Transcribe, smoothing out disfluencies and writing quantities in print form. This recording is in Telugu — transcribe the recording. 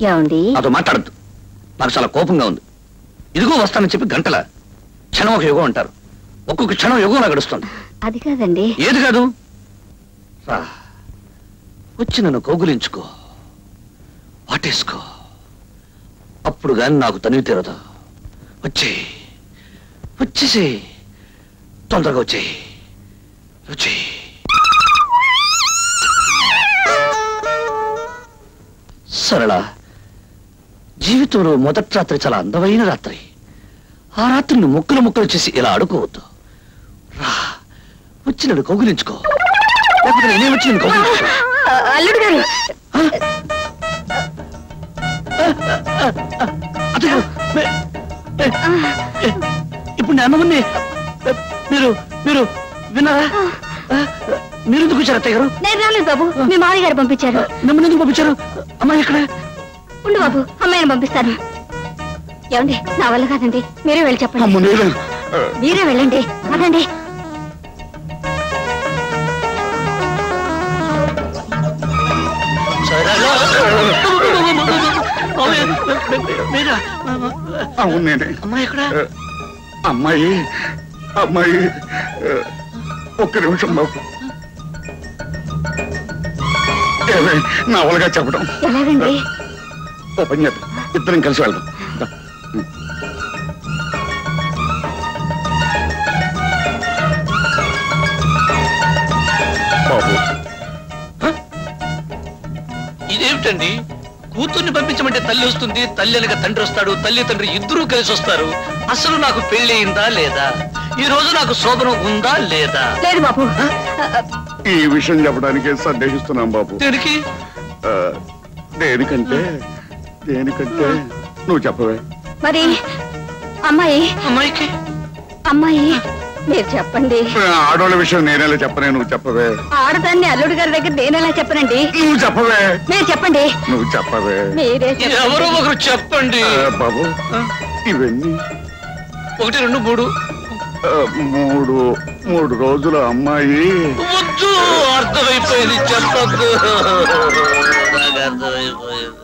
ఏమండి నాతో మాట్లాడద్దు, నాకు చాలా కోపంగా ఉంది. ఇదిగో వస్తానని చెప్పి గంటల క్షణం ఒక యుగం అంటారు, ఒక్కొక్క క్షణం యుగంలా గడుస్తుంది. అది కాదండి. ఏది కాదు? రా, వచ్చి నన్ను కౌగులించుకో, వాటేసుకో, అప్పుడు గాని నాకు తనివి తీరదు. వచ్చేసి తొందరగా వచ్చి సరళ, జీవితంలో మొదటి రాత్రి చాలా అందమైన రాత్రి. ఆ రాత్రిని ముక్కలు చేసి ఇలా ఆడుకోవద్దు. రా, వచ్చి నన్ను కౌగులించుకో, లేకపోతే నేనే వచ్చి నన్ను కౌగులించుకో. అల్లుడు గారు, ఇప్పుడు నేను అన్నవన్నీ మీరు విన్నారా? మీరు ఎందుకు వచ్చారు అత్తయ్య గారు? నేను రాలేదు బాబు, మీ మామయ్య గారు పంపించారు. మిమ్మల్ని ఎందుకు పంపించారు? అమ్మాయి ఎక్కడ? ఉండు బాబు, అమ్మాయిని పంపిస్తాను. ఏమండి, నా వల్ల కాదండి, మీరే వెళ్ళి చెప్పండి. మీరే వెళ్ళండి, అదండి. అవును నేనే. అమ్మాయి ఎక్కడ? అమ్మాయి ఒక్క నిమిషం బాబు. నా వాళ్ళగా చెప్పడం ఎలాగండి? ఓ పని చేద్దాం, ఇద్దరం కలిసి వెళ్దాం. బాబు, ఇదేమిటండి? కూతుర్ని పంపించమంటే తల్లి వస్తుంది, తల్లి అనగా తండ్రి వస్తాడు, తల్లి తండ్రి ఇద్దరూ కలిసి వస్తారు. అసలు నాకు పెళ్లి అయిందా లేదా? ఈ రోజు నాకు శోభనం ఉందా లేదా? లేదు బాబు. ఈ విషయం చెప్పడానికే సందేహిస్తున్నాం బాబు. దేనికి? దేనికంటే నువ్వు చెప్పవే. మరి అమ్మాయికి మీరు చెప్పండి. ఆడోళ్ళ విషయం నేనేలా చెప్పనే, నువ్వు చెప్పవే. ఆడదాన్ని అల్లుడు గారి దగ్గర నేనెలా చెప్పనండి? నువ్వు చెప్పవే. మీరు చెప్పండి. నువ్వు చెప్పవే. మీరే ఎవరో ఒకరు చెప్పండి బాబు. ఇవన్నీ 1, 2, 3 మూడు రోజుల అమ్మాయి. వద్దు, అర్థమైపోయింది, చెప్పద్దు. అర్థమైపోయింది.